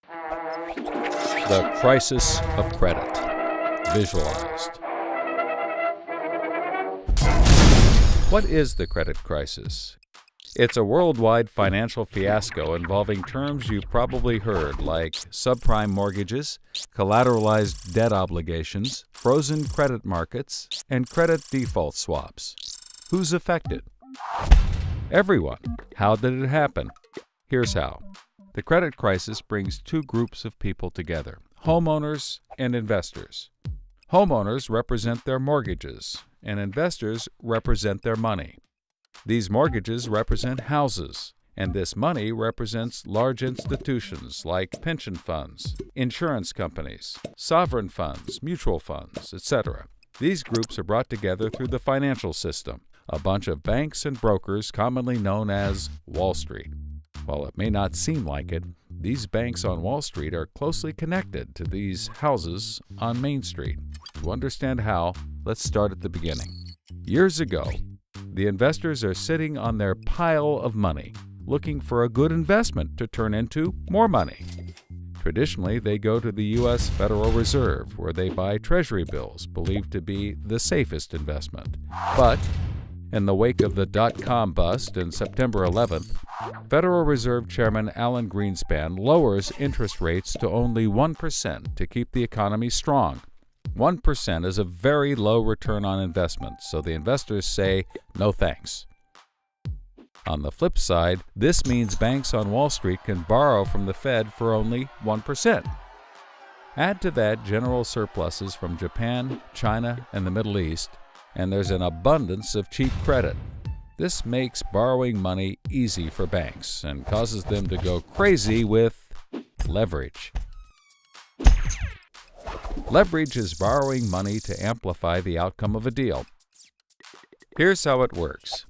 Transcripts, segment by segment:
The crisis of credit, visualized. What is the credit crisis? It's a worldwide financial fiasco involving terms you've probably heard like subprime mortgages, collateralized debt obligations, frozen credit markets, and credit default swaps. Who's affected? Everyone. How did it happen? Here's how. The credit crisis brings two groups of people together, homeowners and investors. Homeowners represent their mortgages, and investors represent their money. These mortgages represent houses, and this money represents large institutions like pension funds, insurance companies, sovereign funds, mutual funds, etc. These groups are brought together through the financial system, a bunch of banks and brokers commonly known as Wall Street. While it may not seem like it, these banks on Wall Street are closely connected to these houses on Main Street. To understand how, let's start at the beginning. Years ago, the investors are sitting on their pile of money, looking for a good investment to turn into more money. Traditionally, they go to the U.S. Federal Reserve, where they buy Treasury bills, believed to be the safest investment. But in the wake of the dot-com bust in September 11th, Federal Reserve Chairman Alan Greenspan lowers interest rates to only 1% to keep the economy strong. 1% is a very low return on investment, so the investors say, no thanks. On the flip side, this means banks on Wall Street can borrow from the Fed for only 1%. Add to that general surpluses from Japan, China, and the Middle East, and there's an abundance of cheap credit. This makes borrowing money easy for banks and causes them to go crazy with leverage. Leverage is borrowing money to amplify the outcome of a deal. Here's how it works.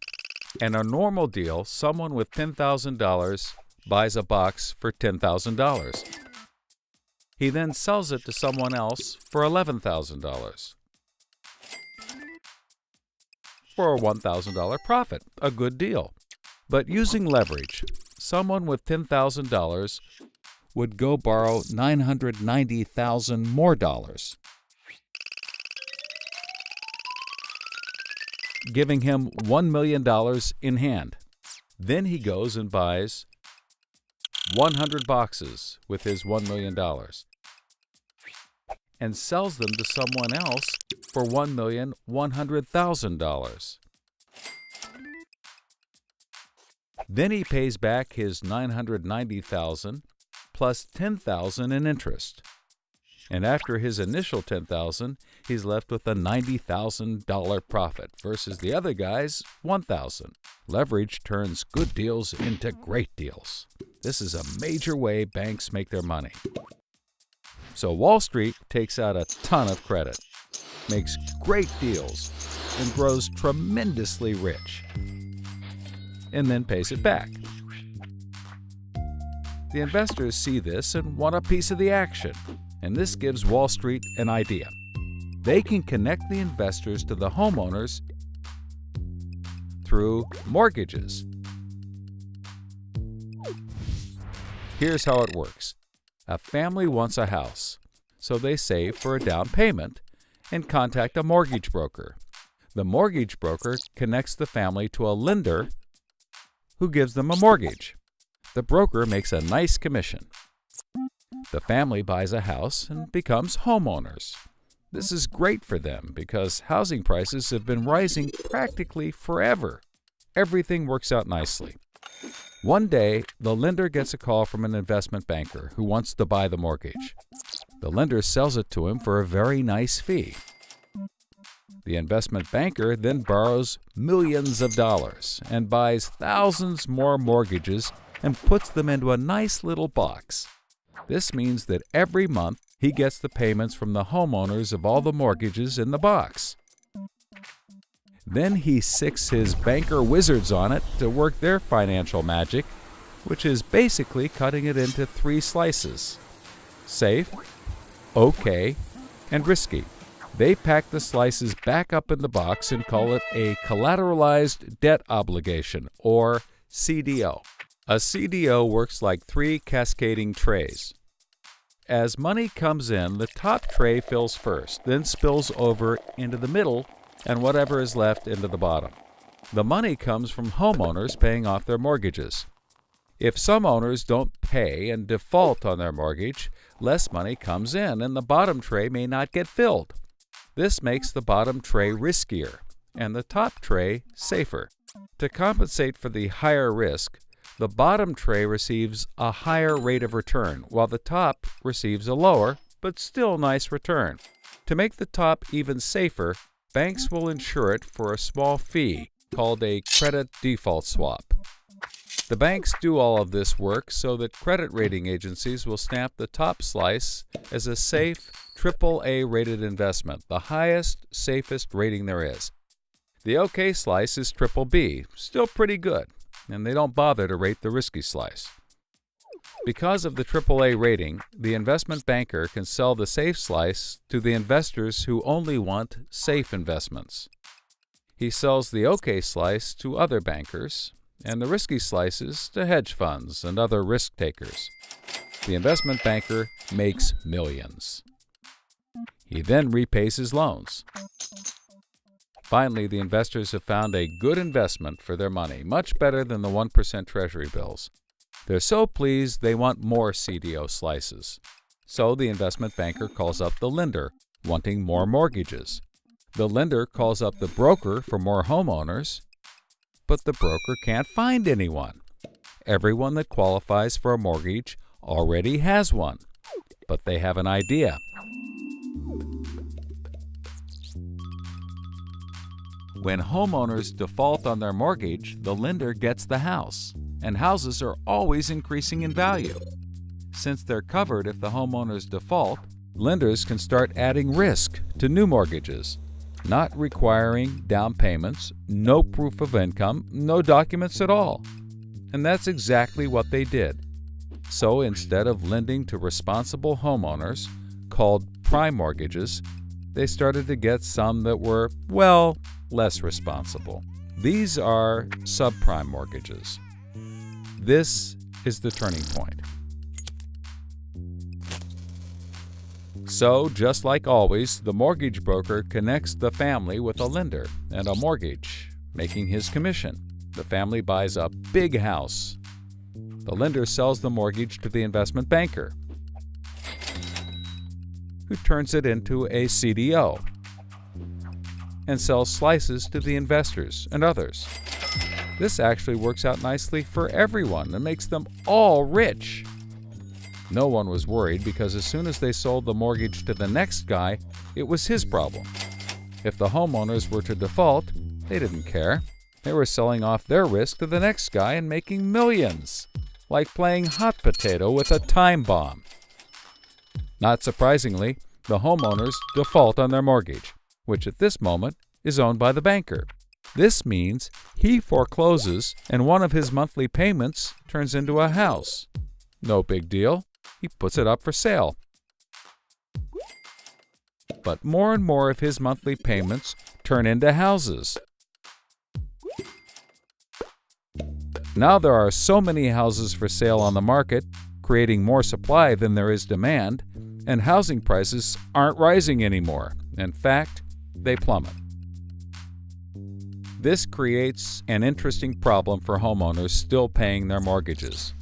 In a normal deal, someone with $10,000 buys a box for $10,000. He then sells it to someone else for $11,000. For a $1,000 profit, a good deal. But using leverage, someone with $10,000 would go borrow $990,000 more dollars, giving him $1 million in hand. Then he goes and buys 100 boxes with his $1 million and sells them to someone else for $1,100,000. Then he pays back his $990,000 plus $10,000 in interest. And after his initial $10,000, he's left with a $90,000 profit versus the other guy's $1,000. Leverage turns good deals into great deals. This is a major way banks make their money. So Wall Street takes out a ton of credit, makes great deals, and grows tremendously rich, and then pays it back. The investors see this and want a piece of the action, and this gives Wall Street an idea. They can connect the investors to the homeowners through mortgages. Here's how it works. A family wants a house, so they save for a down payment and contact a mortgage broker. The mortgage broker connects the family to a lender who gives them a mortgage. The broker makes a nice commission. The family buys a house and becomes homeowners. This is great for them because housing prices have been rising practically forever. Everything works out nicely. One day, the lender gets a call from an investment banker who wants to buy the mortgage. The lender sells it to him for a very nice fee. The investment banker then borrows millions of dollars and buys thousands more mortgages and puts them into a nice little box. This means that every month he gets the payments from the homeowners of all the mortgages in the box. Then he sicks his banker wizards on it to work their financial magic, which is basically cutting it into 3 slices: safe, okay, and risky. They pack the slices back up in the box and call it a collateralized debt obligation, or CDO. A CDO works like 3 cascading trays. As money comes in, the top tray fills first, then spills over into the middle, and whatever is left into the bottom. The money comes from homeowners paying off their mortgages. If some owners don't pay and default on their mortgage, less money comes in and the bottom tray may not get filled. This makes the bottom tray riskier and the top tray safer. To compensate for the higher risk, the bottom tray receives a higher rate of return, while the top receives a lower, but still nice return. To make the top even safer, banks will insure it for a small fee called a credit default swap. The banks do all of this work so that credit rating agencies will stamp the top slice as a safe, AAA rated investment, the highest, safest rating there is. The OK slice is BBB, still pretty good, and they don't bother to rate the risky slice. Because of the AAA rating, the investment banker can sell the safe slice to the investors who only want safe investments. He sells the OK slice to other bankers, and the risky slices to hedge funds and other risk takers. The investment banker makes millions. He then repays his loans. Finally, the investors have found a good investment for their money, much better than the 1% Treasury bills. They're so pleased they want more CDO slices. So the investment banker calls up the lender, wanting more mortgages. The lender calls up the broker for more homeowners, but the broker can't find anyone. Everyone that qualifies for a mortgage already has one, but they have an idea. When homeowners default on their mortgage, the lender gets the house, and houses are always increasing in value. Since they're covered if the homeowners default, lenders can start adding risk to new mortgages, not requiring down payments, no proof of income, no documents at all. And that's exactly what they did. So instead of lending to responsible homeowners, called prime mortgages, they started to get some that were, well, less responsible. These are subprime mortgages. This is the turning point. So, just like always, the mortgage broker connects the family with a lender and a mortgage, making his commission. The family buys a big house. The lender sells the mortgage to the investment banker, who turns it into a CDO and sells slices to the investors and others. This actually works out nicely for everyone and makes them all rich. No one was worried because as soon as they sold the mortgage to the next guy, it was his problem. If the homeowners were to default, they didn't care. They were selling off their risk to the next guy and making millions, like playing hot potato with a time bomb. Not surprisingly, the homeowners default on their mortgage, which at this moment is owned by the banker. This means he forecloses and one of his monthly payments turns into a house. No big deal. He puts it up for sale. But more and more of his monthly payments turn into houses. Now there are so many houses for sale on the market, creating more supply than there is demand, and housing prices aren't rising anymore. In fact, they plummet. This creates an interesting problem for homeowners still paying their mortgages.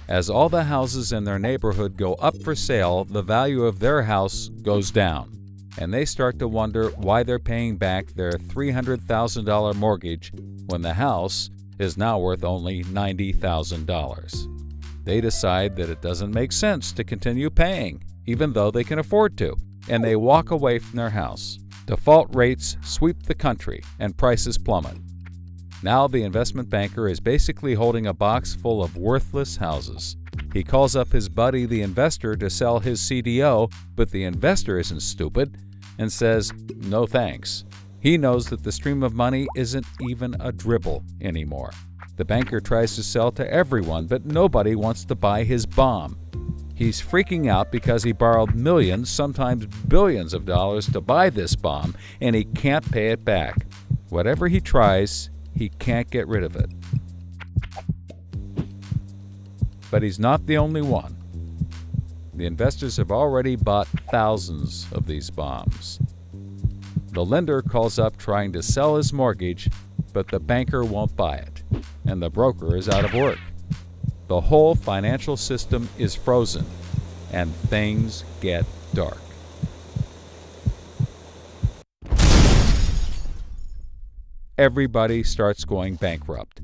As all the houses in their neighborhood go up for sale, the value of their house goes down, and they start to wonder why they're paying back their $300,000 mortgage when the house is now worth only $90,000. They decide that it doesn't make sense to continue paying, even though they can afford to, and they walk away from their house. Default rates sweep the country, and prices plummet. Now the investment banker is basically holding a box full of worthless houses. He calls up his buddy, the investor, to sell his CDO, but the investor isn't stupid and says, no thanks. He knows that the stream of money isn't even a dribble anymore. The banker tries to sell to everyone, but nobody wants to buy his bomb. He's freaking out because he borrowed millions, sometimes billions of dollars to buy this bomb, and he can't pay it back. Whatever he tries, he can't get rid of it. But he's not the only one. The investors have already bought thousands of these bombs. The lender calls up trying to sell his mortgage, but the banker won't buy it, and the broker is out of work. The whole financial system is frozen, and things get dark. Everybody starts going bankrupt.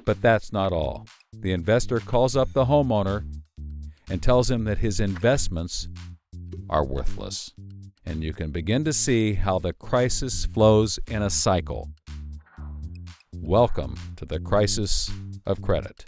But that's not all. The investor calls up the homeowner and tells him that his investments are worthless. And you can begin to see how the crisis flows in a cycle. Welcome to the crisis of credit.